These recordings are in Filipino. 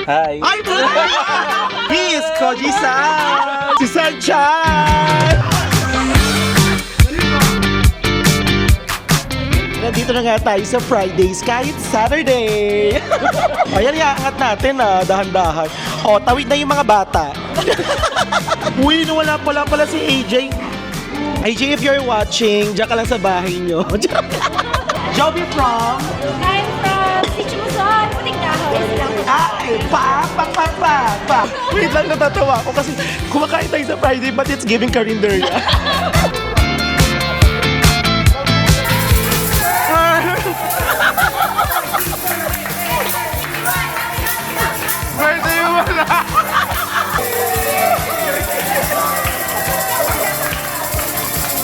Hi! Ay, he is Koji-san! Si San-chan! Nandito na nga tayo sa Fridays kahit Saturday! Ayan, iaangat natin dahan-dahan. O, tawid na yung mga bata. Uy, wala pala si AJ. AJ, if you're watching, diyan ka lang sa bahay nyo. Joby from? I'm from Sichuson, Puting Kahoy. Ay, pa. Wait lang, natatawa ako kasi kumakain tayo sa Friday but it's giving karinderya. Friday wala.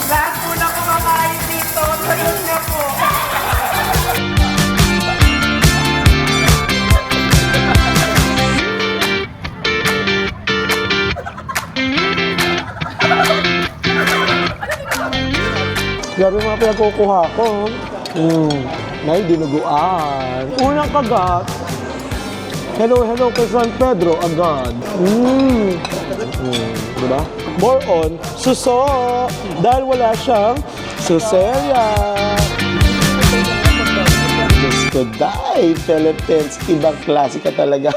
Lahat po na kumakain dito. Sayon na po. Grabe mga pinagkukuha ko. May dinuguan. Unang kagat. Hello kay San Pedro agad. Diba? More on suso. Dahil wala siyang suseria. Diyos ko, die, Philippines. Ibang klase ka talaga.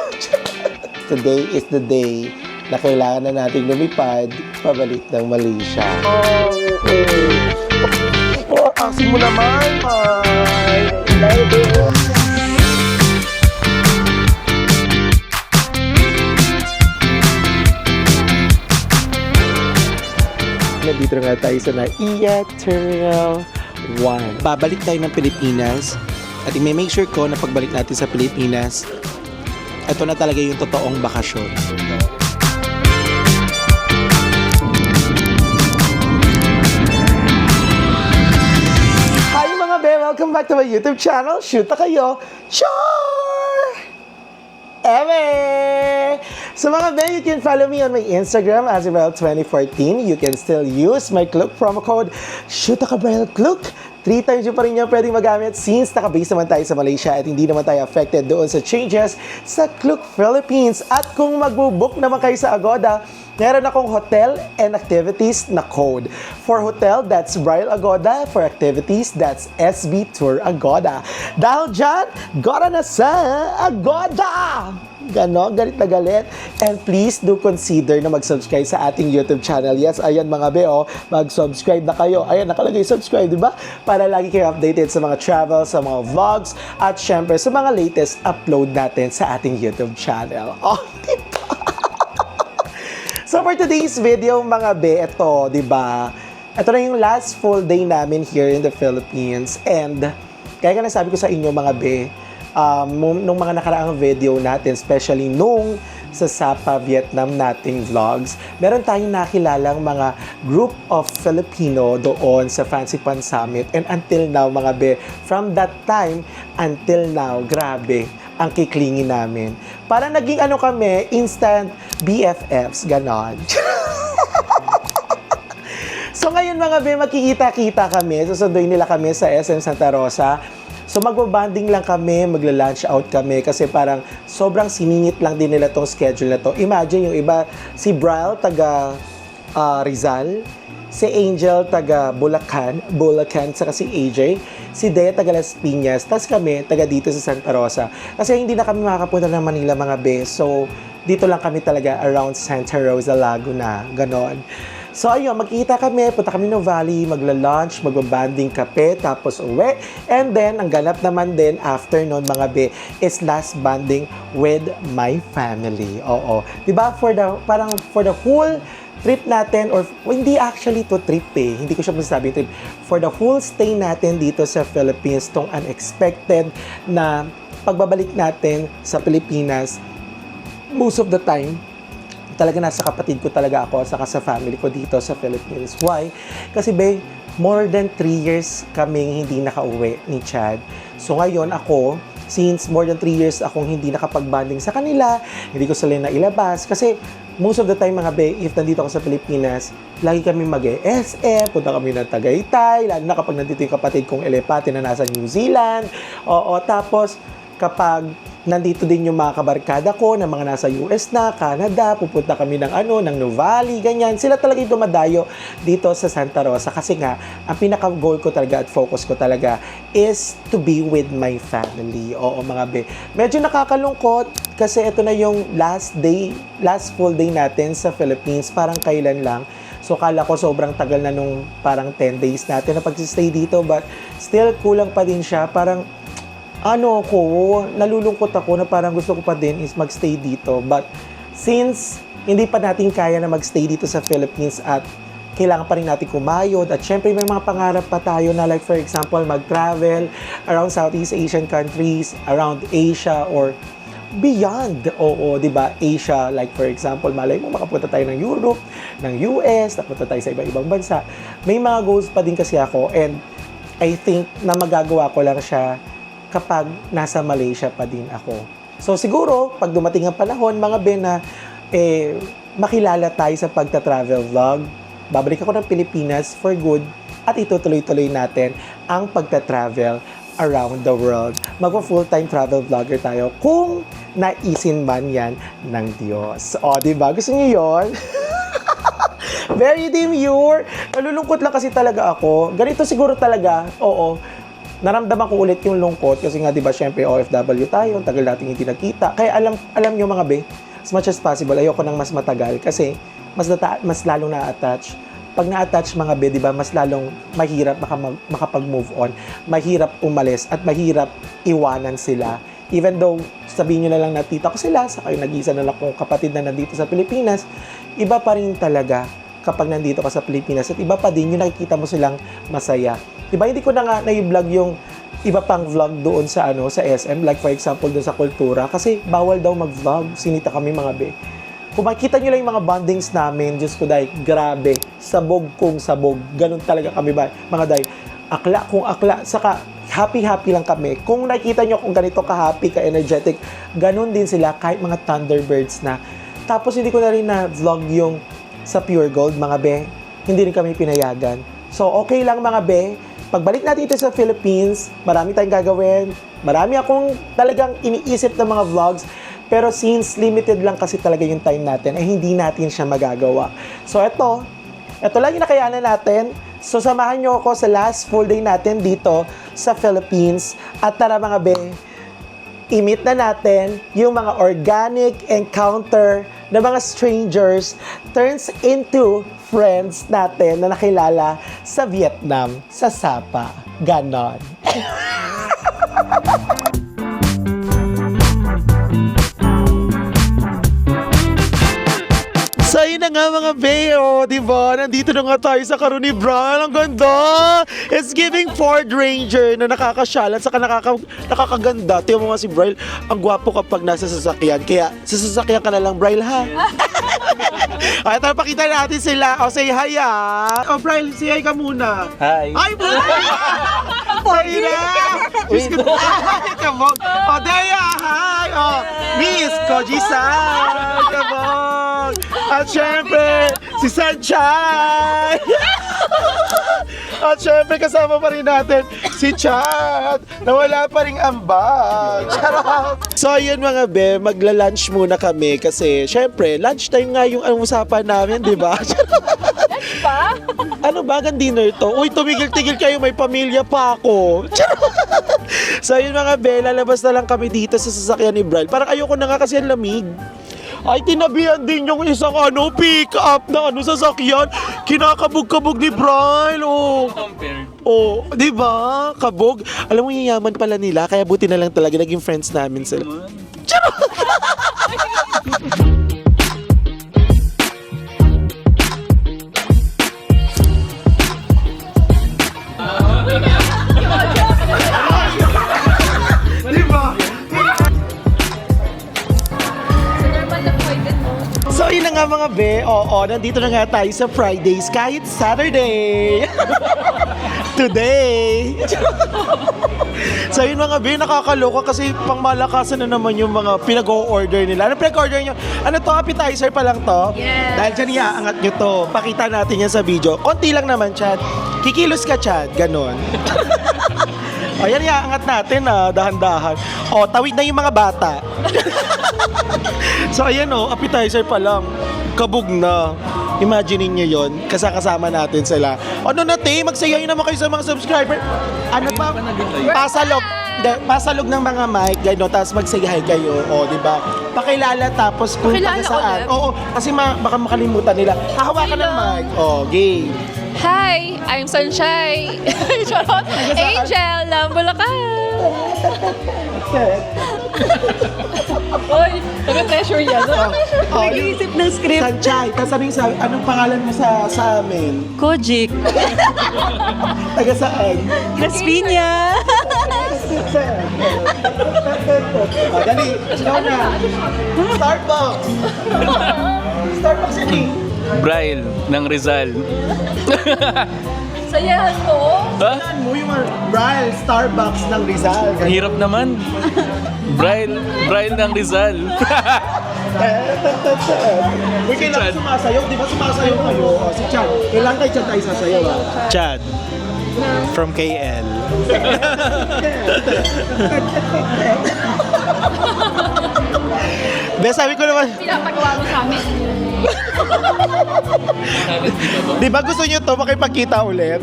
Today is the day na kailangan na nating lumipad pabalik ng Malaysia. Oh, asin mo naman, May. Nandito na nga tayo sa NAIA Terminal 1. Babalik tayo ng Pilipinas at i-make sure ko na pagbalik natin sa Pilipinas, ito na talaga yung totoong bakasyon. Hi mga be! Welcome back to my YouTube channel. Shoot na kayo! Sure! Eme! So mga be, you can follow me on my Instagram, Azrael2014. You can still use my Klook promo code, ShootAKabrelKlook. 3 times yung pa rin yung pwedeng magamit since nakabase naman tayo sa Malaysia at hindi naman tayo affected doon sa changes sa Klook Philippines. At kung magbubook naman kayo sa Agoda, meron akong hotel and activities na code. For hotel, that's Braille Agoda. For activities, that's SB Tour Agoda. Dahil dyan, gora na sa Agoda! Ganon, galit na galit. And please do consider na mag-subscribe sa ating YouTube channel. Yes, ayan mga beo, mag-subscribe na kayo. Ayan, nakalagay subscribe, di ba? Para lagi kayo updated sa mga travel, sa mga vlogs, at syempre sa mga latest upload natin sa ating YouTube channel. Oh, di ba? So for today's video mga be, ito, di ba? Ito na yung last full day namin here in the Philippines. And kaya nga nasabi ko sa inyo mga be, nung mga nakaraang video natin, especially nung sa Sapa, Vietnam nating vlogs, meron tayong nakilalang mga group of Filipino doon sa Fancy Pan Summit. And until now, mga be, from that time until now, grabe, ang kiklingi namin. Para naging ano kami, instant BFFs, ganon. So ngayon mga be, magkikita-kita kami, susunduin nila kami sa SM Santa Rosa. So magbabanding lang kami, magla-lunch out kami kasi parang sobrang siningit lang din nila tong schedule na to. Imagine yung iba, si Braille taga Rizal, si Angel taga Bulacan, saka si AJ, si Dea taga Las Piñas, tas kami taga dito sa Santa Rosa. Kasi hindi na kami makakapunta ng Manila mga be. So dito lang kami talaga around Santa Rosa, Laguna, ganon. So ayun, magkita kami, punta kami ng Valley, magla-lunch, magbabanding kape, tapos uwi. And then, ang ganap naman din after nun mga be, is last banding with my family. Oo. Diba? For the whole trip natin, or hindi actually to trip eh, hindi ko siya masasabing trip. For the whole stay natin dito sa Philippines, tong unexpected na pagbabalik natin sa Pilipinas, most of the time, talaga nasa kapatid ko talaga ako saka sa family ko dito sa Philippines. Why? Kasi be, more than 3 years kaming hindi nakauwi ni Chad. So ngayon ako, since more than 3 years akong hindi nakapag-bonding sa kanila, hindi ko sila nailabas. Kasi most of the time mga be, if nandito ako sa Pilipinas, lagi kami mag-SM, punta kami ng Tagaytay, lalo na kapag nandito yung kapatid kong elepante na nasa New Zealand. Oo, tapos kapag nandito din yung mga kabarkada ko na mga nasa US na, Canada, pupunta kami ng ng Nuvali, ganyan. Sila talaga yung dumadayo dito sa Santa Rosa kasi nga, ang pinaka-goal ko talaga at focus ko talaga is to be with my family. Oo, mga be. Medyo nakakalungkot kasi ito na yung last full day natin sa Philippines. Parang kailan lang. So, kala ko sobrang tagal na nung parang 10 days natin na pag-stay dito, but still, kulang pa din siya. Parang, nalulungkot ako na parang gusto ko pa din is magstay dito. But since hindi pa natin kaya na magstay dito sa Philippines at kailangan pa rin natin kumayod at syempre may mga pangarap pa tayo na like for example mag-travel around Southeast Asian countries, around Asia or beyond. Oo, 'di ba? Asia, like for example, malay mo makapunta tayo ng Europe, ng US, napunta tayo sa iba-ibang bansa. May mga goals pa din kasi ako and I think na magagawa ko lang siya kapag nasa Malaysia pa din ako. So siguro, pag dumating ang panahon, mga Ben, na makilala tayo sa pagta-travel vlog, babalik ako ng Pilipinas for good at itutuloy-tuloy natin ang pagta-travel around the world. Magpa-full-time travel vlogger tayo kung naisin man yan ng Diyos. O, diba? Gusto niyo yun? Very demure. Nalulungkot lang kasi talaga ako. Ganito siguro talaga, oo. Naramdaman ko ulit yung lungkot kasi nga 'di ba syempre OFW tayo, tagal nating hindi nagkita. Kaya alam niyo mga be, as much as possible ayoko nang mas matagal kasi mas lalong na-attach. Pag na-attach mga be, 'di ba, mas lalong mahirap makapag-move on, mahirap umalis at mahirap iwanan sila. Even though sabihin niyo na lang na tita ko sila, sa kayo nag-isa na lang kong kapatid na nandito sa Pilipinas, iba pa rin talaga kapag nandito ka sa Pilipinas at iba pa din yung nakikita mo silang masaya. Diba, hindi ko na nga na-vlog yung iba pang vlog doon sa sa SM, like for example doon sa kultura, kasi bawal daw mag-vlog, sinita kami mga be. Kung makita nyo lang yung mga bondings namin, Diyos ko day, grabe, sabog kung sabog, ganun talaga kami ba, mga day, akla kung akla, saka happy-happy lang kami. Kung nakita nyo kung ganito ka-happy, ka-energetic, ganun din sila kahit mga Thunderbirds na. Tapos hindi ko na rin na-vlog yung sa Pure Gold, mga be, hindi rin kami pinayagan. So, okay lang mga be, pagbalik natin ito sa Philippines, marami tayong gagawin. Marami akong talagang iniisip ng mga vlogs. Pero since limited lang kasi talaga yung time natin, hindi natin siya magagawa. So ito lang yung nakayanan natin. So samahan nyo ako sa last full day natin dito sa Philippines. At tara mga be, i-meet na natin yung mga organic encounter na mga strangers turns into friends natin na nakilala sa Vietnam, sa Sapa. Ganon. So, yun na nga mga bayo, di ba? Nandito na nga tayo sa Karuni Brown. Ang ganda! It's giving Ford Ranger na nakakasyalan, saka nakakaganda. Tingnan mo nga si Bryle, ang gwapo kapag nasa sasakyan. Kaya, sa sasakyan ka na lang, Bryle, ha? Ay, tara, pakita natin sila. O, say hi, ha? O, Bryle, say hi ka muna. Hi. Ay, Bryle! Say na! Diyos ko, come on. O, Dea, hi! O, Miss Koji-san! Come on! At syempre, si Sanchay! At syempre, kasama pa rin natin si Chad na wala pa ring ambag. Charot! So, ayun mga be, magla-lunch muna kami kasi syempre, lunchtime nga yung usapan namin, di ba? Lunch pa? Ano ba, hanggang dinner to? Uy, tumigil-tigil kayo, may pamilya pa ako. So, ayun mga be, lalabas na lang kami dito sa sasakyan ni Bryle. Parang ayoko na nga kasi ang lamig. Ay, tinabihan din yung isang pick-up na sasakyan. Kinakabog-kabog ni Bryle. Oh, di ba? Kabog. Alam mo, yayaman pala nila, kaya buti na lang talaga naging friends namin sila. Di ba? So, yun na nga mga be. Oo, nandito na nga tayo sa Fridays kahit Saturday. Today. So, yun mga be, nakakaloka kasi pangmalakasan na naman yung mga pinag-o-order nila. Ano pinag-order nyo? Ano to? Appetizer pa lang to? Yes. Dahil dyan iaangat nyo to. Pakita natin yan sa video. Konti lang naman, Chad. Kikilos ka, Chad. Ganon. Ayan, iangat natin dahan-dahan. O, tawid na yung mga bata. So, ayan appetizer pa lang. Kabog na. Imagine niyo yon, kasama natin sila. Ano na, te? Magsayayin naman kayo sa mga subscriber. Ano pa? Pasalog. Pasalog ng mga mic, gano'n, tapos magsayahay kayo. O, di ba? Pakilala tapos kung Pakilala taga saan. ulit? Oo, kasi baka makalimutan nila. Hahawakan ng mic. O, game. Hi, I'm Sunshine. Charot. Angel ng Bulacan. Oy, nag-pressure yan. Nag-iisip ng script. Sanchay, tapos anong pangalan mo sa amin? Kojik. Taga saan? Las Piñas. Dali, ikaw na. Starbucks. Starbucks yun eh. Braille ng Rizal. Sayahan mo. Ha? Yan mo yung Braille Starbucks ng Rizal. Ang hirap naman. Braille ng Rizal. Uy, kailangan Chad. sumasayaw. Di ba sumasayaw kayo? O, si Chad. Kailangan kay Chad tayo sasayaw Chad from KL. Bes, sabi ko naman, Pinapagawa mo sa amin. di ba gusto nyo to makipagkita ulit?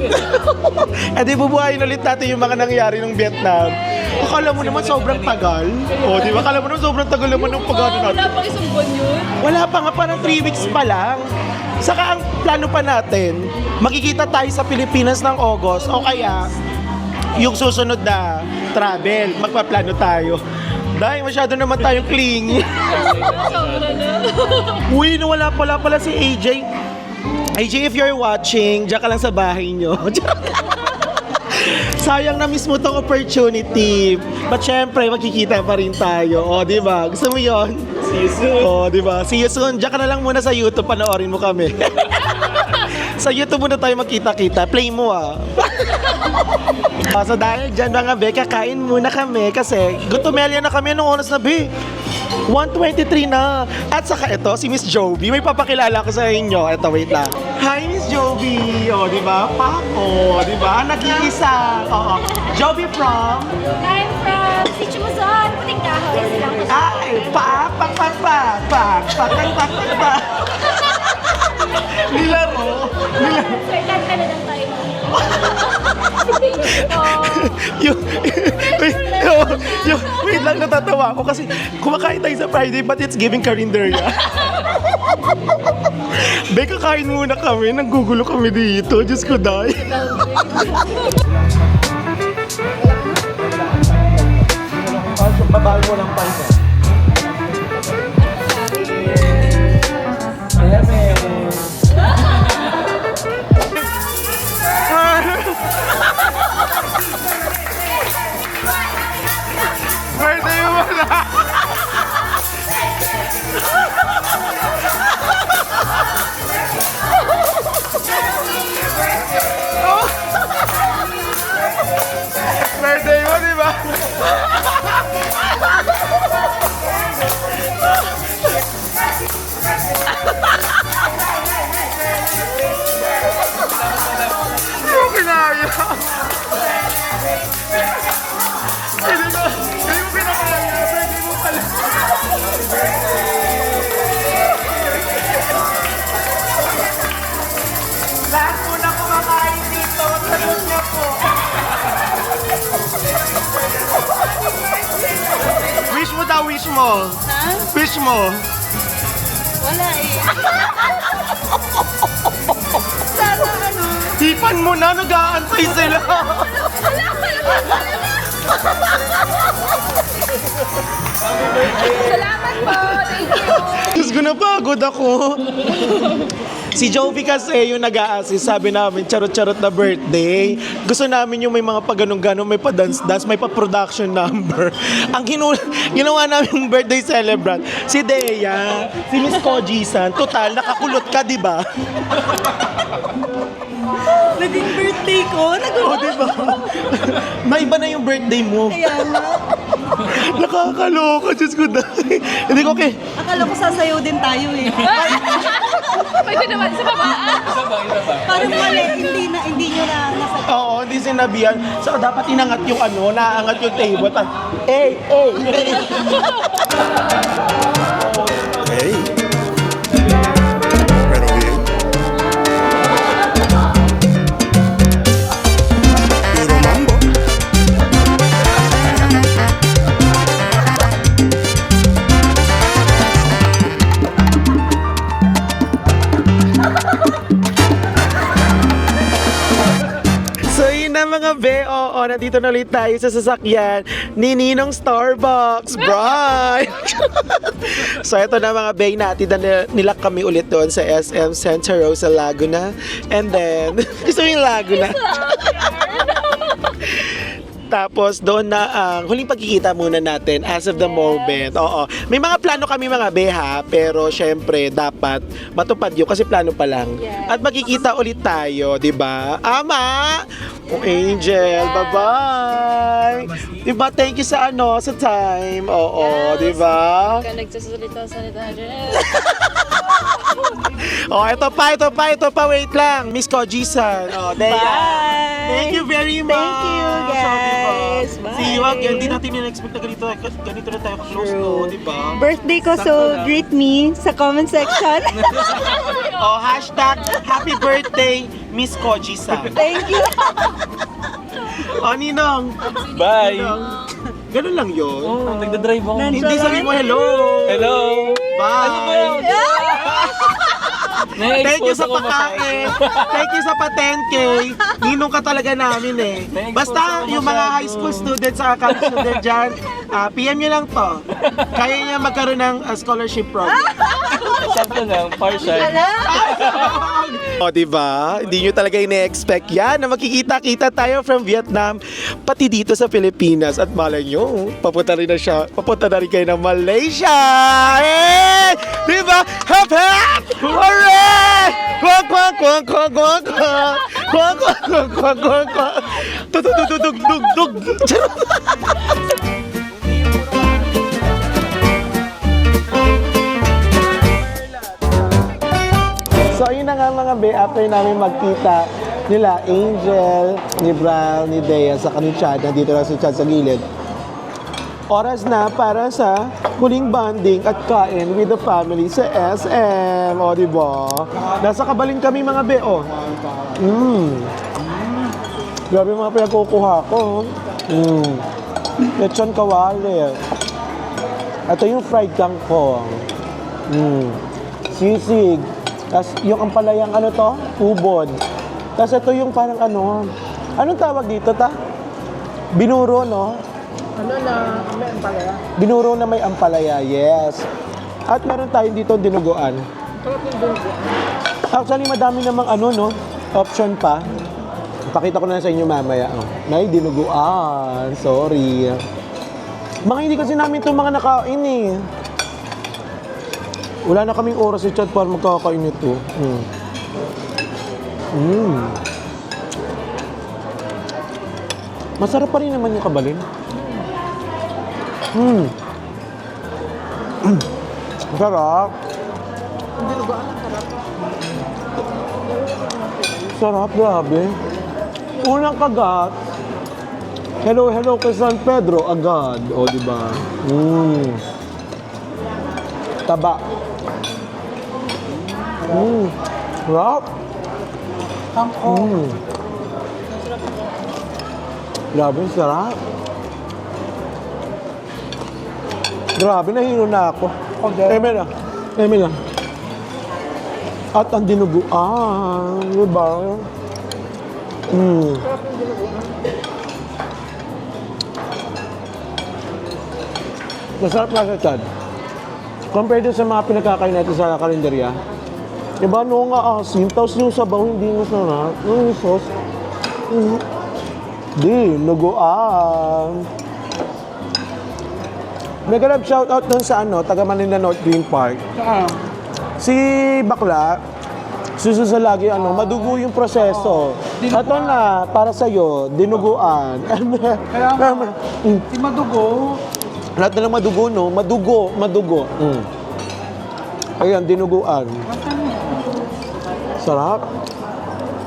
Eh di bubuhayin ulit natin yung mga nangyari ng Vietnam. Akala mo naman sobrang tagal. O, di ba? Akala mo naman sobrang tagal naman ng pag-ano natin. Wala pang isang buwan yun. Wala pa nga, parang 3 weeks pa lang. Saka ang plano pa natin, makikita tayo sa Pilipinas ng August o kaya yung susunod na travel, magpaplano tayo. Dahil masyado naman tayong clingy. Sobra na. Uy, nawala pala si AJ. AJ, if you're watching, diyan ka lang sa bahay nyo. Sayang na miss mo tong opportunity. But syempre, magkikita pa rin tayo. O, di ba? Gusto mo yon? See you soon. O, di ba? See you soon. Diyan ka na lang muna sa YouTube, panoorin mo kami. Sa YouTube muna tayo magkita-kita. Play mo So dahil dyan mga be, kakain muna kami kasi gutomelya na kami nung oras na be. 1:23 na. At saka ito, si Miss Joby. May papakilala ko sa inyo. Ito, wait lang. Hi, Miss Joby. O, di ba? Pako, di ba? Nag-iisa. Oo. Joby from? I'm from Sichumuzon, Puting Kahoy, Silang Ay, pak. Nilaro. Certain ka na lang tayo. Wait lang, natatawa ako kasi kumakain tayo sa Friday but it's giving karinderya. Be, kakain muna kami. Nanggugulo kami dito. Diyos ko, day. Babawin mo lang pa ito. Ayan, birthday mo na! Birthday mo, di ba? Hindi mo kinaya. Hindi mo kinakaya. Birthday mo pala. Lahat po na kumakain dito. Sagot niya po. Wish mo daw, wish mo. Wish mo. Wala eh. Hipan mo na, nag-aantay sila. Salamat po. Thank you. Diyos ko, napagod ako. Si Jovi kasi yung nag-a-assist, sabi namin, charot-charot na birthday. Gusto namin yung may mga pag-ganong-ganon, may pa-dance-dance, may pa-production number. Ang ginawa namin yung birthday celebrant, si Dea, si Miss Koji-san, total, nakakulot ka, di ba? Naging birthday ko. O, di ba? Maiba na yung birthday mo. Kaya nga. Nakakaloka, Diyos ko, dahil. Hindi ko, okay. Akala ko sasayaw din tayo eh. Pwede naman sa babaan. Parang mali, hindi nyo na nasa... Oo, hindi sinabihan. So, dapat inangat yung naangat yung table. Hey, hey, hey. Hey. Right over here. Puro mambo. So yun na mga be, oo, nandito na ulit tayo sa sasakyan ni Ninong Starbucks, Brian! So ito na mga be, natin na nila kami ulit doon sa SM Santa Rosa, Laguna. And then, gusto mo yung Laguna? Tapos doon na ang huling pagkikita muna natin as of the moment. Oo. May mga plano kami mga beha, pero syempre dapat matupad yun kasi plano pa lang. At magkikita ulit tayo, 'di ba? Ama! Oh, Angel, bye-bye. 'Di ba? Thank you sa sa time. Oo, 'di ba? Ka nagsasalita dyan. Oh, ito pa, wait lang. Miss Koji-san. Oh, Dea. Bye! Thank you very much. Thank you, guys. Bye. See you again. Hindi natin in-expect na ganito na tayo close to, di ba? Birthday ko, Sakto so lang. greet me sa comment section. Oh, hashtag happy birthday, Miss Koji-san. Thank you. Oh, Ninong. Bye! Ganun lang yun. Oh, nagdadrive ako. Hindi sabi mo hello. Hello! Bye. Thank you Na-expose sa ako pagkain. Thank you sa pa-10K. Ninong ka talaga namin eh. Thanks Basta po, yung mga masyado. high school students sa college student dyan, PM nyo lang to. Kaya niya magkaroon ng scholarship program. Sakto lang, partial. O, diba? Hindi nyo talaga ine-expect yan na makikita-kita tayo from Vietnam pati dito sa Pilipinas. At malay nyo, papunta rin kayo ng Malaysia! Eh! Diba? Hop, hop! Hooray! Kwak, kwak, kwak, kwak, kwak, kwak! Kwak, kwak, kwak, kwak, kwak, kwak! Tututututug, dug, dug! So ayun na nga mga be, after namin magkita nila Angel, ni Brown, ni Dea sa ni Chad, nandito lang si Chad sa gilid. Oras na para sa huling bonding at kain with the family sa SM. O, diba? Nasa Kabalin kami mga be, o. Grabe mga pinagkukuha ko. Lechon kawali. Ito yung fried kangkong. Sisig. Tapos yung ampalayang ubod. Tapos ito yung parang anong tawag dito ta? Binuro, no? May ampalaya? Binuro na may ampalaya, yes. At meron tayong dito dinuguan. Actually, madami namang option pa. Pakita ko na sa inyo mamaya. Oh. May dinuguan, sorry. Mga hindi kasi namin itong mga nakain eh. Wala na kaming oras si Chad para magkakain ito. Masarap pa rin naman yung kabalin. Sarap. Sarap, grabe. Unang kagat. Hello, hello kay San Pedro, agad. O, diba? Taba. Sarap. Grabe, sarap. Grabe, nahilo na ako. Eme lang. At ang dinuguan, diba? Masarap nga siya, Chad. Compared sa mga pinagkakain natin sa kalendarya, diba, nga asin, tapos yung sabaw hindi masarap. Yung sauce, dinuguan. Mega love shoutout dun sa taga Manila North Green Park. Si Bakla, susunod lagi madugo yung proseso. Ito na, para sa'yo, dinuguan. Kaya nga, si Madugo, Lahat na lang madugo, no? Madugo. Ayan, dinuguan. Sarap.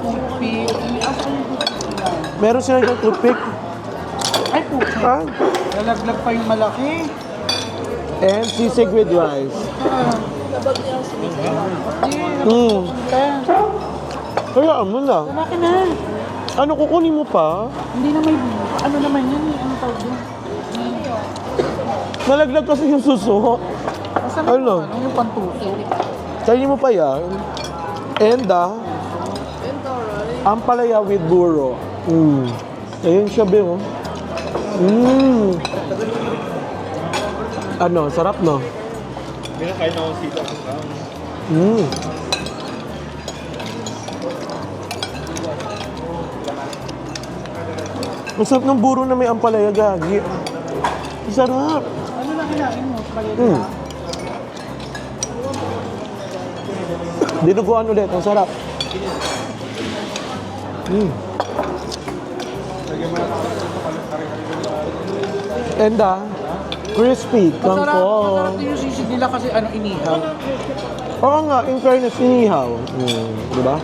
Toothpick. Asa yung toothpick nila? Meron sila yung toothpick. Ay, puti. Ah, Lalaglag pa yung malaki. and sisig with rice. Kayaan mo na. Malaki na. Ano, kukunin mo pa? Hindi na may, ano naman yan eh. Ano tawag yun? Nalaglag kasi yung suso. Basta Ano? ano yung pantuso. Kainin mo pa yan. And ampalaya with buro. Ayun siya, Bing. Ano, sarap, no? Binakain na akong sita. Ang sarap ng buro na may ampalaya, gagi. Ang sarap. Ano na kinain mo? Spaghetti Mm. na? Dinuguan ulit, ang sarap. And crispy, Masarap kangkong. din yung sisig nila kasi ano, inihaw. Oo nga, in fairness, inihaw. Di ba?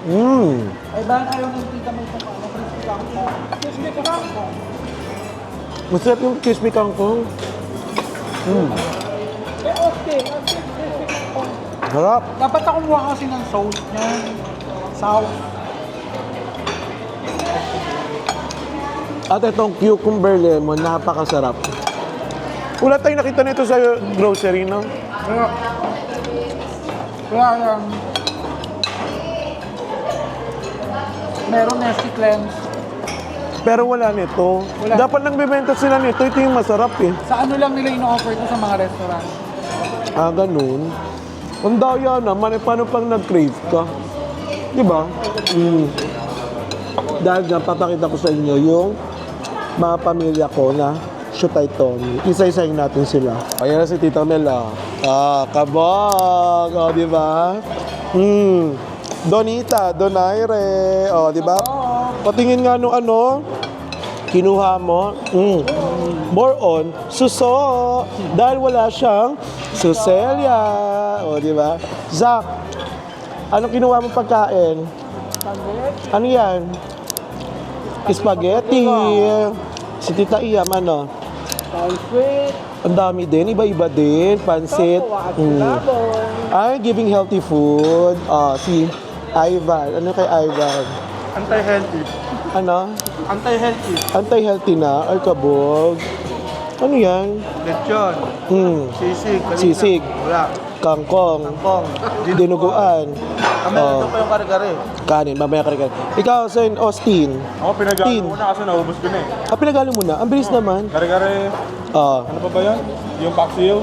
Ay ba, ayaw ng tita mo itong ano, crispy kangkong. Crispy kangkong. Masarap yung crispy kangkong. Eh, okay. Crispy kangkong. Sarap. Dapat ako kumuha kasi ng sauce niya. Sauce. At itong cucumber lemon, napakasarap. Wala tayong nakita nito sa grocery, no? Kaya lang, meron Nesty Cleanse. Pero wala nito. Wala. Dapat nang bibenta sila nito, ito yung masarap eh. Sa ano lang nila ino-offer ito sa mga restaurant. Ah, ganun. Ang daya naman, eh, paano pang nag-crave ka? Di ba? Dahil dyan, papakita ko sa inyo yung mga pamilya ko na Shutay Tony. Isa-isahin natin sila. Ayan na si Tita Mela. Ah, kabog! O, di ba? Donita, Donaire. O, di ba? Patingin nga nung ano, kinuha mo. More on, suso. Dahil wala siyang suselya. O, di ba? Zach, ano kinuha mo pagkain? Ano yan? Spaghetti. Si Tita Iyam, ano? Ang dami din, iba-iba din. Pansit. Ay, giving healthy food. Si Ivan. Ano kay Ivan? Anti-healthy. Ano? Anti-healthy. Anti-healthy na? Ay, kabog. Ano yan? Lechon. Sisig. kanina. Sisig. Wala. Kangkong. Kong. Dinuguan. Kami, ito pa yung kare-kare. Kanin, mamaya ka. Ikaw, Saint Austin. Ako pinagalo Tin. ko na kasi naubos ko na eh. Pinagalo mo na. Ang bilis naman. Kare-kare. Ano pa ba yan? Yung paksiw.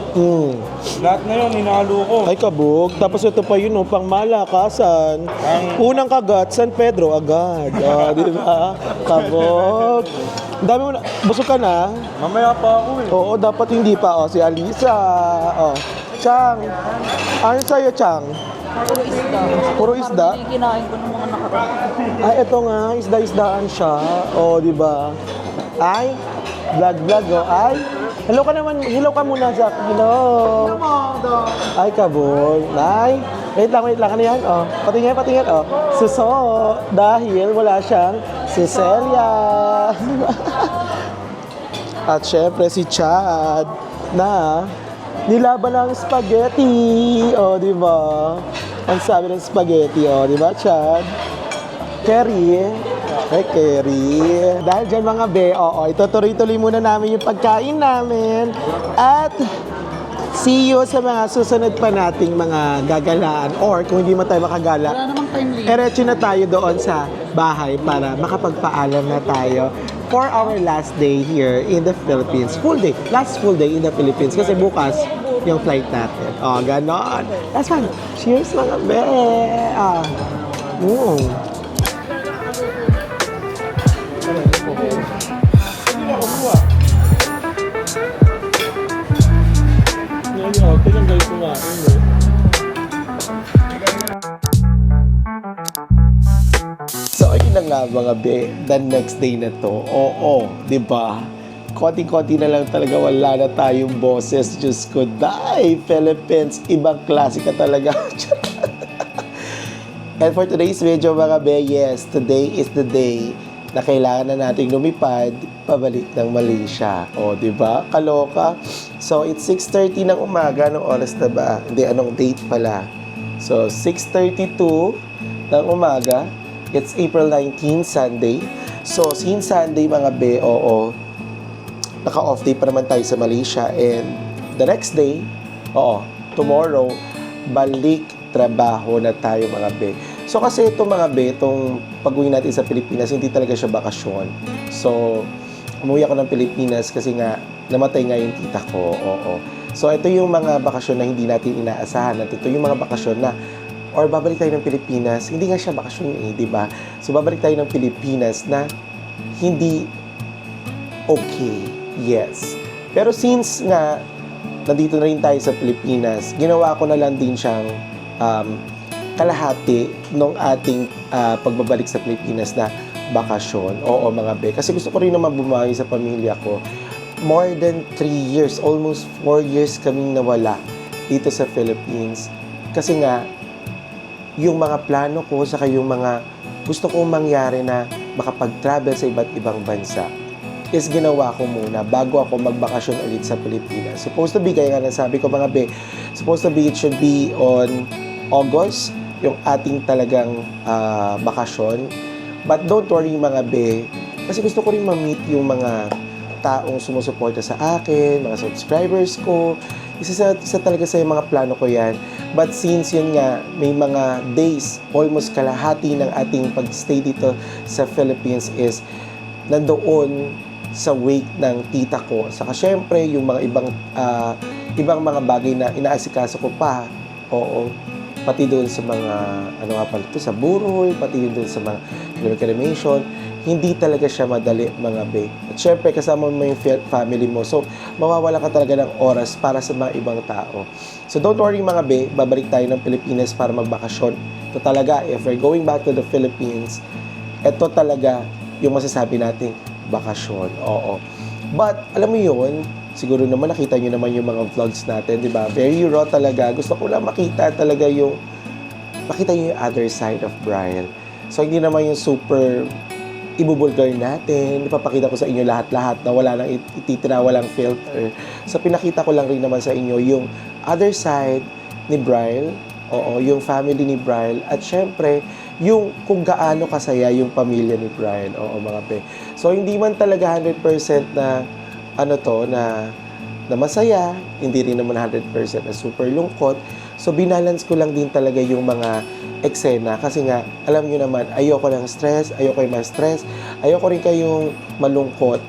Lahat na yun, hinalo ko. Ay, kabog. Tapos ito pa yun, pang malakasan. Unang kagat, San Pedro, agad. Di ba? Kabog. Ang dami mo na. Busog ka na? Mamaya pa ako eh. Oo, dapat hindi pa. Si Alisa. Chang. Ano sa'yo, Chang? Puro isda. Kinain ko ng mga nakaraan. Ay, ito nga. Isda-isdaan siya. Di ba? Ay, vlog. Ay, hello ka naman. Hello ka muna, Zach. Hello. Ay, kabog. Ay, wait lang. Ano yan? Patingin. Suso. Dahil wala siyang suselya. At syempre si Chad na nilaban ng spaghetti. Di ba? Ang sabi ng spaghetti, di ba, Chad? Kerry. Ay, Kerry. Dahil dyan mga be, itutuloy-tuloy muna namin yung pagkain namin. At see you sa mga susunod pa nating mga gagalaan. Or kung hindi man tayo makagala, Wala namang time limit. eretso na tayo doon sa bahay para makapagpaalam na tayo for our last day here in the Philippines. Full day. Last full day in the Philippines. Kasi bukas, yung flight natin. Ganon. That's fine. Cheers mga be. So, ayun na nga mga be, the next day na to. Oo, di ba? konti-konti na lang talaga, wala na tayong boses. Diyos ko, die, Philippines, ibang klase ka talaga. And for today's video mga be, yes, today is the day na kailangan na nating lumipad pabalik ng Malaysia. O, di ba? Kaloka. So, it's 6:30 ng umaga. Anong oras na ba? Hindi, anong date pala? So, 6:32 ng umaga. It's April 19, Sunday. So, since Sunday mga be, oo, naka-off day pa naman tayo sa Malaysia. And the next day, tomorrow, balik trabaho na tayo mga be. So kasi itong mga be, itong pag-uwi natin sa Pilipinas, hindi talaga siya bakasyon. So, umuwi ako ng Pilipinas kasi nga, namatay nga yung tita ko. Oo. So, ito yung mga bakasyon na hindi natin inaasahan. At ito yung mga bakasyon na, or babalik tayo ng Pilipinas, hindi nga siya bakasyon di ba? So, babalik tayo ng Pilipinas na hindi okay. Yes. Pero since nga, nandito na rin tayo sa Pilipinas, ginawa ko na lang din siyang kalahati nung ating pagbabalik sa Pilipinas na bakasyon. Oo, mga be. Kasi gusto ko rin naman bumawi sa pamilya ko. More than 3 years, almost 4 years kaming nawala dito sa Philippines. Kasi nga, yung mga plano ko, saka yung mga gusto kong mangyari na makapag-travel sa iba't ibang bansa, is ginawa ko muna bago ako magbakasyon ulit sa Pilipinas. Supposed to be, kaya nga nasabi ko mga be, supposed to be, it should be on August, yung ating talagang bakasyon. But don't worry mga be, kasi gusto ko rin ma-meet yung mga taong sumusuporta sa akin, mga subscribers ko. Isa talaga sa mga plano ko yan. But since yun nga, may mga days, almost kalahati ng ating pag-stay dito sa Philippines is nandoon sa wake ng tita ko. Saka syempre, yung mga ibang mga bagay na inaasikaso ko pa. Oo. Pati doon sa mga, sa burol, pati doon sa mga cremation, hindi talaga siya madali, mga be. At syempre, kasama mo yung family mo. So, mawawala ka talaga ng oras para sa mga ibang tao. So, don't worry, mga be. Babalik tayo ng Pilipinas para magbakasyon. Ito talaga, if we're going back to the Philippines, ito talaga yung masasabi nating bakasyon. Oo. But, alam mo yun, siguro naman nakita nyo naman yung mga vlogs natin, di ba? Very raw talaga. Gusto ko lang makita talaga yung other side of Brian. So, hindi naman yung super ibubulgar natin. Ipapakita ko sa inyo lahat-lahat na wala nang ititira, walang filter. So, pinakita ko lang rin naman sa inyo yung other side ni Brian. Oo, yung family ni Brian. At syempre, yung kung gaano kasaya yung pamilya ni Brian. Oo, mga pe. So, hindi man talaga 100% na na masaya, hindi rin naman 100% na super lungkot. So, binalance ko lang din talaga yung mga eksena kasi nga, alam nyo naman, ayoko ng stress, ayoko yung ma-stress, ayoko rin kayong malungkot.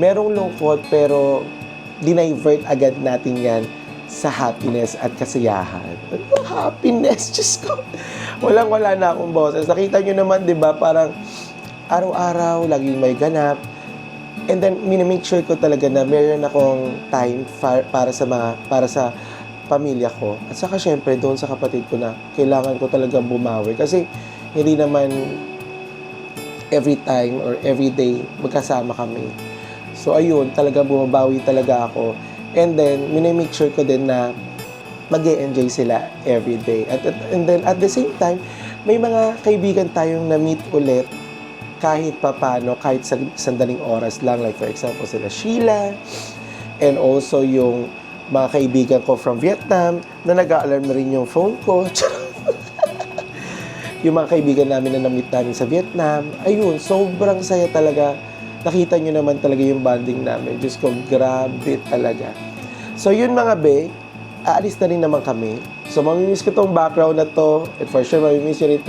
Merong lungkot pero dinivert agad natin yan sa happiness at kasiyahan. Happiness, Diyos ko. Walang-wala na akong boses. Nakita nyo naman, di ba, parang araw-araw, laging may ganap. And then, minamake sure ko talaga na meron akong time para sa pamilya ko. At saka, syempre, doon sa kapatid ko na kailangan ko talaga bumawi. Kasi, hindi naman every time or every day magkasama kami. So, ayun, talaga bumabawi talaga ako. And then, minamake sure ko din na mag-e-enjoy sila every day. And then, at the same time, may mga kaibigan tayong na-meet ulit kahit papano, kahit sa sandaling oras lang. Like, for example, sila Sheila, and also yung mga kaibigan ko from Vietnam na nag-a-alarm na rin yung phone ko. Yung mga kaibigan namin na na-meet namin sa Vietnam. Ayun, sobrang saya talaga. Nakita nyo naman talaga yung bonding namin. Diyos ko, grabe talaga. So, yun mga be, aalis na rin naman kami. So, mamimiss ko tong background na to. And for sure, mamimiss nyo rin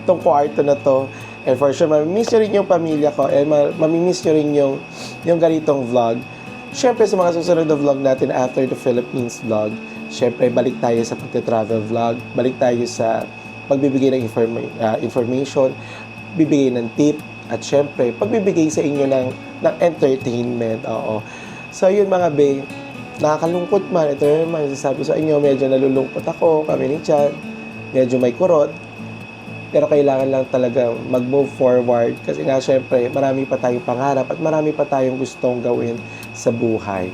tong kwarto na to. And for sure, mamimiss nyo rin yung pamilya ko. And mamimiss nyo rin yung ganitong vlog. Syempre, sa mga susunod na vlog natin after the Philippines vlog, syempre, balik tayo sa pagte-travel vlog. Balik tayo sa pagbibigay ng information, bibigay ng tip, at syempre, pagbibigay sa inyo ng entertainment. Oo. So, yun mga be, nakakalungkot man. Ito naman, sasabi sa inyo, medyo nalulungkot ako, kami ni Chan. Medyo may kurot. Pero kailangan lang talaga mag-move forward kasi nga syempre marami pa tayong pangarap at marami pa tayong gustong gawin sa buhay.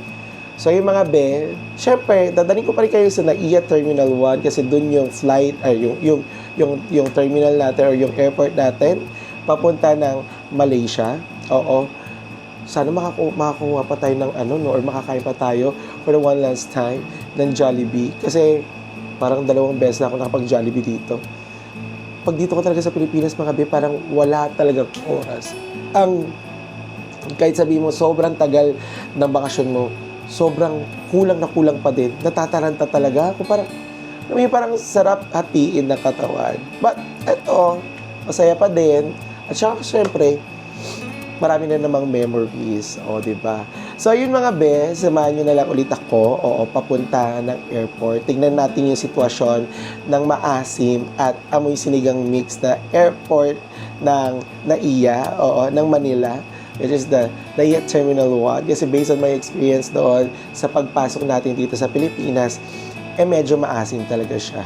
So yung mga be, syempre dadaling ko pa rin kayo sa NAIA Terminal 1 kasi dun yung flight ay yung terminal natin or yung airport natin papunta ng Malaysia. Oo. Sana makakuha pa tayo ng ano no or makakain pa tayo for the one last time ng Jollibee kasi parang 2 beses na ako nakapag-Jollibee dito. Pag dito ko talaga sa Pilipinas, mga be, parang wala talagang oras. Kahit sabihin mo, sobrang tagal ng bakasyon mo, sobrang kulang na kulang pa din. Natataranta talaga ako. Parang sarap hatiin ng katawan. But, eto, masaya pa din. At saka, syempre, marami na namang memories. O, diba? So, yun mga be, samahan nyo na lang ulit ako. Oo, papunta ng airport. Tingnan natin yung sitwasyon ng maasim at amoy sinigang mix na airport ng NAIA, ng Manila, which is the NAIA Terminal 1. Kasi based on my experience doon sa pagpasok natin dito sa Pilipinas, medyo maasim talaga siya.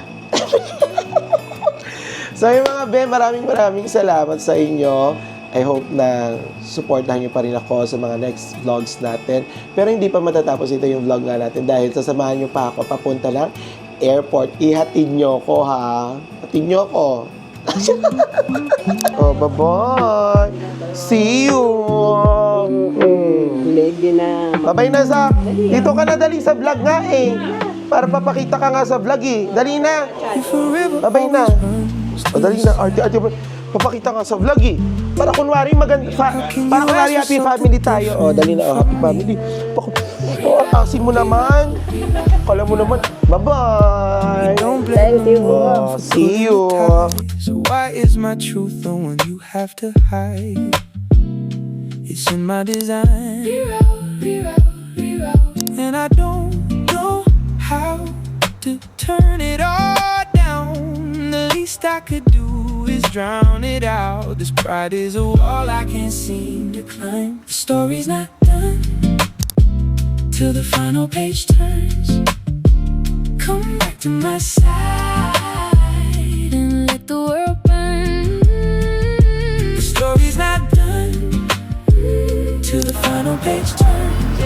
So, yung mga be, maraming salamat sa inyo. I hope na supportahan nyo pa rin ako sa mga next vlogs natin. Pero hindi pa matatapos ito yung vlog nga natin dahil sasamahan nyo pa ako papunta ng airport. Ihatid nyo ko ha. Hatid nyo ako. Oh, bye-bye. See you. Bye-bye na, Zach. Dito ka na dali sa vlog nga eh. Para papakita ka nga sa vlog eh. Dali na. Bye-bye na. O, dali na. Arte. Papakita ka sa vlog eh. Para kunwari para kunwari happy family tayo. O, dali na. Happy family. Asin mo naman. Kala mo naman. Bye-bye. Thank you. See you. So why is my truth the one you have to hide? It's in my design. And I don't know how to turn it all down. The least I could do is drown it out. This pride is a wall I can't seem to climb. The story's not done till the final page turns. Come back to my side and let the world burn. The story's not done till the final page turns.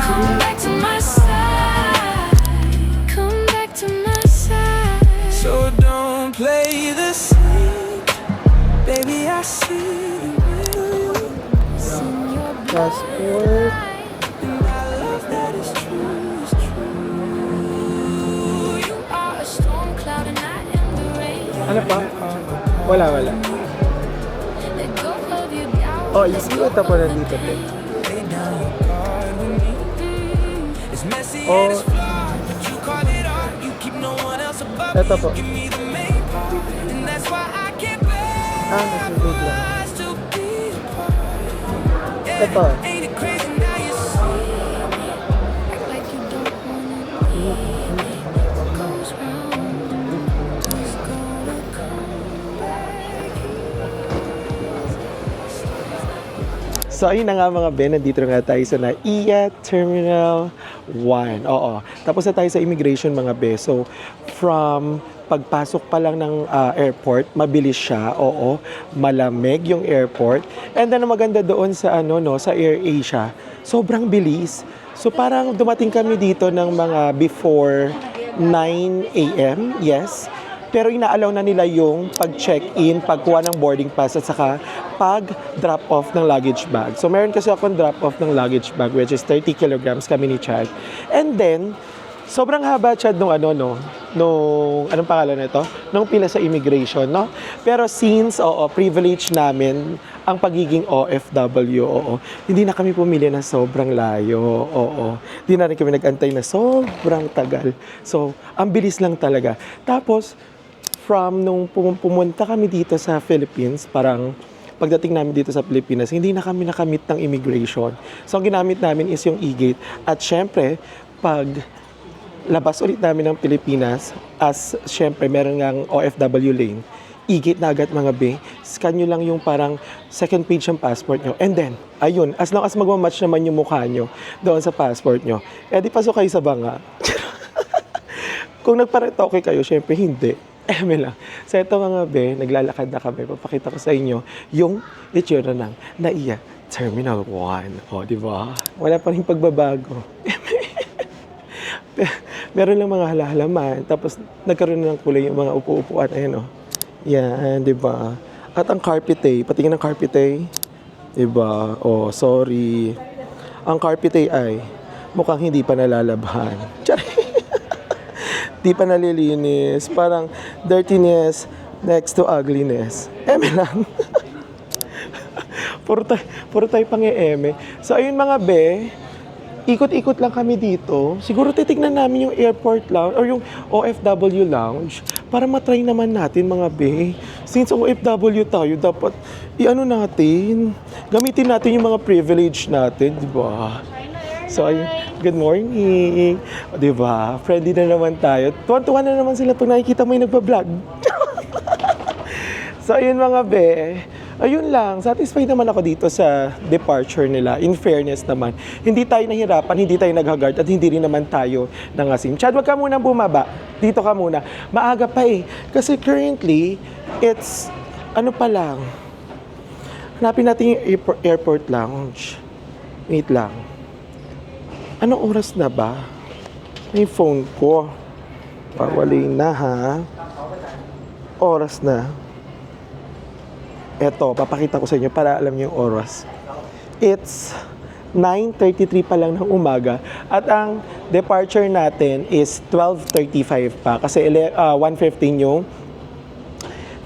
Come back to my side. Come back to my side. So don't play the scene, baby. I see the real you. Passport. And I love that it's true, it's true. You are a storm cloud and I am the rain. Ano pa? Wala. Let go of your doubt. Oh, yung ito pa nandito. Lay down your guard with me. It's messy Oh. and it's flawed, but you call it art. You keep no one else above Ito me. po. Give me the main part, and that's why I can't bear Nasa-wait lang. us to be apart. Yeah, Ito. ain't it crazy now you see? Act like you don't wanna be. What goes round is gonna come back. So, ayun na nga mga Ben, nandito na nga tayo sa NAIA Terminal 1. Oo. Tapos na tayo sa immigration mga Be. So, from pagpasok pa lang ng airport, mabilis siya. Oo. Malamig yung airport. And then, ang maganda doon sa, sa AirAsia, sobrang bilis. So, parang dumating kami dito ng mga before 9 a.m. Yes. Pero inaalaw na nila yung pag-check-in, pagkuha ng boarding pass at saka pag-drop off ng luggage bag. So meron kasi akong drop off ng luggage bag which is 30 kilograms kami ni Chad. And then, sobrang haba Chad nung anong pangalan nito? Nung pila sa immigration, no? Pero since, privilege namin ang pagiging OFW, hindi na kami pumili na sobrang layo, Hindi na rin kami nag-antay na sobrang tagal. So, ang bilis lang talaga. Tapos, from nung pumunta kami dito sa Philippines, parang pagdating namin dito sa Pilipinas, hindi na kami nakamit ng immigration. So, ang ginamit namin is yung e-gate. At syempre, pag labas ulit namin ng Pilipinas, as syempre, meron ngang OFW lane, e-gate na agad mga be, scan nyo lang yung parang second page ng passport nyo. And then, ayun, as long as magmamatch naman yung mukha nyo doon sa passport nyo, di pasok kayo sa banga. Kung nagparetoke kayo, syempre hindi. Lang. So ito mga be, naglalakad na kami. Papakita ko sa inyo yung itsura ng NAIA Terminal 1. O, di ba? Wala pa rin pagbabago. Meron lang mga halahalaman. Tapos nagkaroon ng kulay yung mga upo-upuan. Ayan o. Yan, di ba? At ang carpet patingin ng carpet di ba? Oh, sorry. Ang carpet ay mukhang hindi pa nalalabhan. Di pa nalilinis. Parang dirtiness next to ugliness. Lang. puro tayo pang-eme. So, ayun mga be, ikot-ikot lang kami dito. Siguro titignan namin yung airport lounge or yung OFW lounge para matry naman natin mga be. Since OFW tayo, dapat i-ano natin, gamitin natin yung mga privilege natin, di ba? So, ayun, good morning. O, di ba? Friendly na naman tayo. Tuwan-tuwa na naman sila pag nakikita mo yung nagpa-vlog. So, ayun mga be. Ayun lang, satisfied naman ako dito sa departure nila. In fairness naman, hindi tayo nahirapan, hindi tayo naghagard, at hindi rin naman tayo nangasim. Chad, wag ka munang bumaba. Dito ka muna. Maaga pa eh. Kasi currently, it's, ano pa lang. Hanapin natin yung airport lounge. Wait lang. Anong oras na ba? May phone ko. Pawalay na ha. Oras na. Eto, papakita ko sa inyo para alam niyo yung oras. It's 9:33 pa lang ng umaga at ang departure natin is 12:35 pa kasi 1:15 yung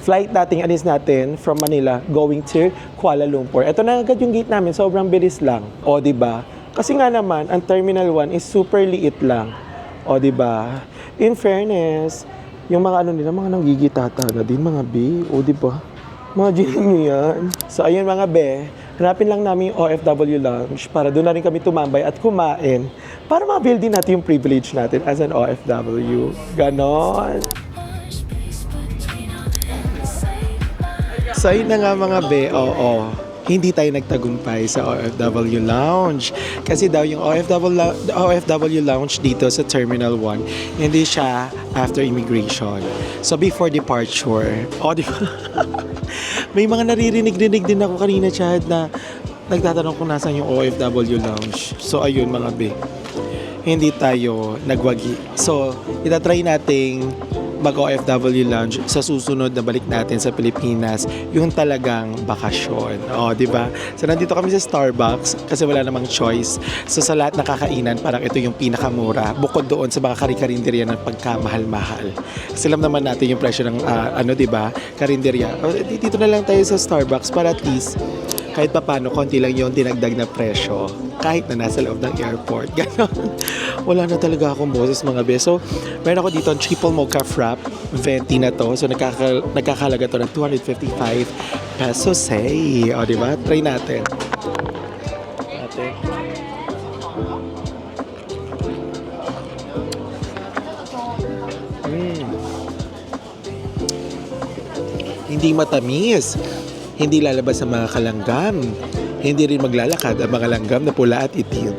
flight natin, alis natin from Manila going to Kuala Lumpur. Ito na agad yung gate namin, sobrang bilis lang. O, di ba? Kasi nga naman, ang Terminal 1 is super liit lang. O, di ba? In fairness, yung mga ano nila, mga nanggigitata na din, mga B. O, di ba? Imagine nyo yan. So, ayun mga be, hanapin lang namin yung OFW lounge para doon na rin kami tumambay at kumain para ma-build din natin yung privilege natin as an OFW. Ganon. So, ayun na nga mga be, oo. Hindi tayo nagtagumpay sa OFW Lounge. Kasi daw yung OFW Lounge dito sa Terminal 1, hindi siya after immigration. So before departure, may mga naririnig-rinig din ako kanina, Chad, na nagtatanong kung nasan yung OFW Lounge. So ayun mga be, hindi tayo nagwagi. So itatry nating mag-OFW Lounge sa susunod na balik natin sa Pilipinas, yung talagang bakasyon. O, di ba? So, nandito kami sa Starbucks kasi wala namang choice. So, sa lahat na kakainan, parang ito yung pinakamura. Bukod doon sa mga kari-karinderya ng pagkamahal-mahal. Kasi alam naman natin yung presyo ng, di ba, karinderya. Dito na lang tayo sa Starbucks para at least kahit pa paano, konti lang yung dinagdag na presyo. Kahit na nasa loob ng airport. Ganon. Wala na talaga akong boses mga be. So, meron ako dito ang triple mocha frap. Venti na to. So, nagkakalaga to ng 255 pesos. Hey! O, diba? Try natin. Hindi matamis. Hindi lalabas ang mga kalanggam. Hindi rin maglalakad ang mga langgam na pula at itim.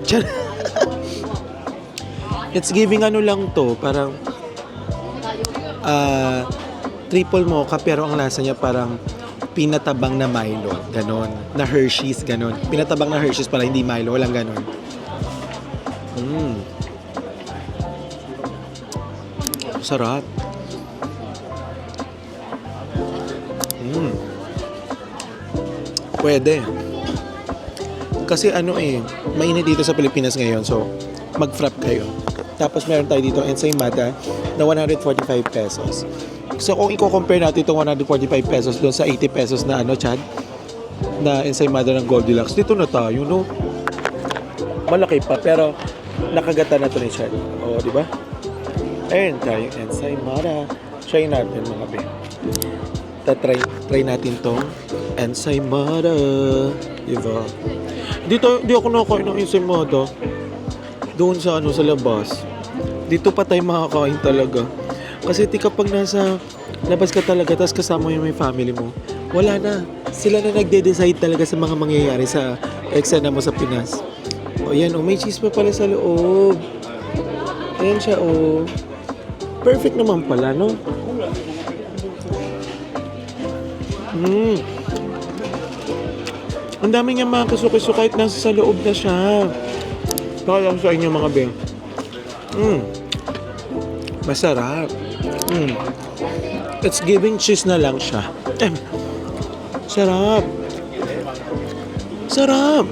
It's giving ano lang to, parang triple mocha pero ang lasa niya parang pinatabang na Milo, ganon. Na Hershey's, ganon. Pinatabang na Hershey's pala, hindi Milo, walang ganon. Sarap. Pwede. Kasi mainit dito sa Pilipinas ngayon, so mag-frap kayo. Tapos meron tayo dito ensaymada na 145 pesos. So kung i-compare natin itong 145 pesos doon sa 80 pesos na Chad, na ensaymada ng Goldilocks, dito na tayo, no? Malaki pa, pero nakagata na ito ni Chad. O, di ba? Ayun tayo, ensaymada. Try natin mga be. Try natin tong ensaymada. Diba? Di ako nakain ng ensaymada. Doon sa sa labas. Dito pa tayo makakain talaga. Kasi kapag nasa labas ka talaga, tapos kasama yung may family mo, wala na. Sila na nagde-decide talaga sa mga mangyayari sa eksena mo sa Pinas. O yan, may cheese pa pala sa loob. Ayan siya, Perfect naman pala, no? Ang dami niya mga kasukiso kahit nasa sa loob na siya. Kaya sa inyo mga be. Masarap. It's giving cheese na lang siya. Sarap. Sarap.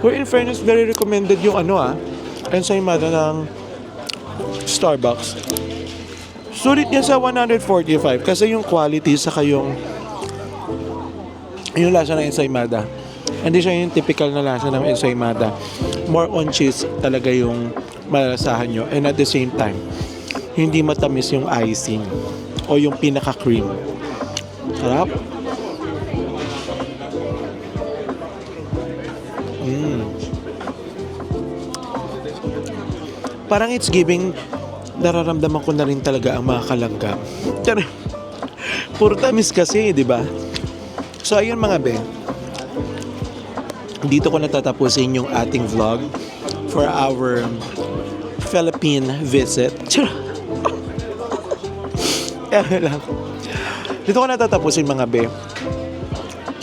Well, in fairness, very recommended yung ensaymada ng Starbucks. Sulit niya sa 145 kasi yung quality saka yung lasa ng ensaymada. Hindi siya yung typical na lasa ng ensaymada. More on cheese talaga yung malalasahan nyo. And at the same time, hindi matamis yung icing o yung pinaka-cream. Sarap. Parang it's giving, nararamdaman ko na rin talaga ang mga kalanggam. Puro tamis kasi, di ba? So, ayun mga be. Dito ko natatapusin yung ating vlog for our Philippine visit. Dito ko natatapusin mga be.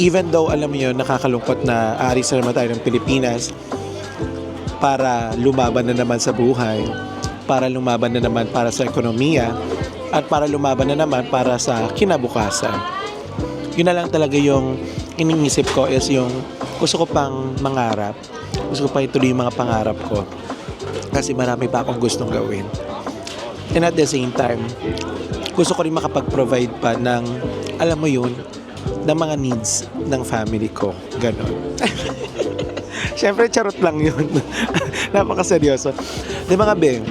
Even though, alam mo yun, nakakalungkot na aalis na naman tayo ng Pilipinas para lumaban na naman sa buhay, para lumaban na naman para sa ekonomiya, at para lumaban na naman para sa kinabukasan. Yun na lang talaga yung iniisip ko is yung gusto ko pang mangarap. Gusto ko pa ituloy yung mga pangarap ko. Kasi marami pa akong gustong gawin. And at the same time, gusto ko rin makapag-provide pa ng, alam mo yun, ng mga needs ng family ko. Ganon. Siyempre, charot lang yun. Napakaseryoso. Di mga be,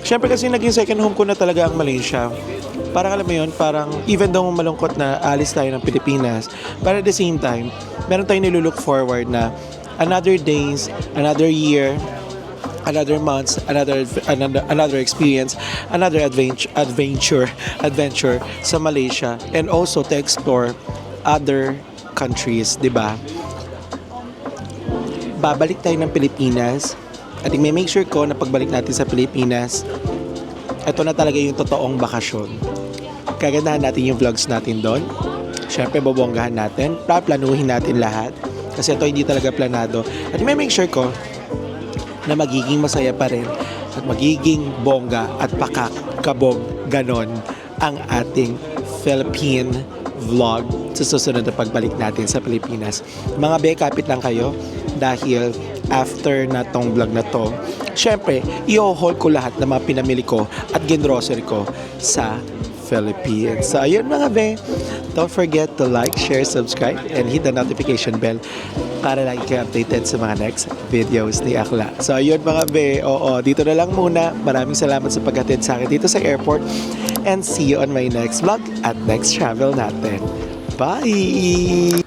siyempre kasi naging second home ko na talaga ang Malaysia. Parang alam mo yun, parang even though malungkot na alis tayo ng Pilipinas, but at the same time, meron tayong nilulook forward na another days, another year, another months, another experience, another adventure sa Malaysia, and also to explore other countries, di ba? Babalik tayo ng Pilipinas at i-make sure ko na pagbalik natin sa Pilipinas, ito na talaga yung totoong bakasyon. Kagandahan natin yung vlogs natin doon. Siyempre, bobonggahan natin. Planuhin natin lahat. Kasi ito hindi talaga planado. At i-make sure ko na magiging masaya pa rin at magiging bongga at pakakabog ganon ang ating Philippine vlog sa susunod na pagbalik natin sa Pilipinas. Mga be, kapit lang kayo dahil after na tong vlog na to, syempre, i-haul ko lahat ng mga pinamili ko at ginrocery ko sa Philippines. So, ayun mga be, don't forget to like, share, subscribe, and hit the notification bell para lagi kayo updated sa mga next videos ni Akla. So, ayun mga be, dito na lang muna. Maraming salamat sa paghatid sa akin dito sa airport, and see you on my next vlog at next travel natin. Bye!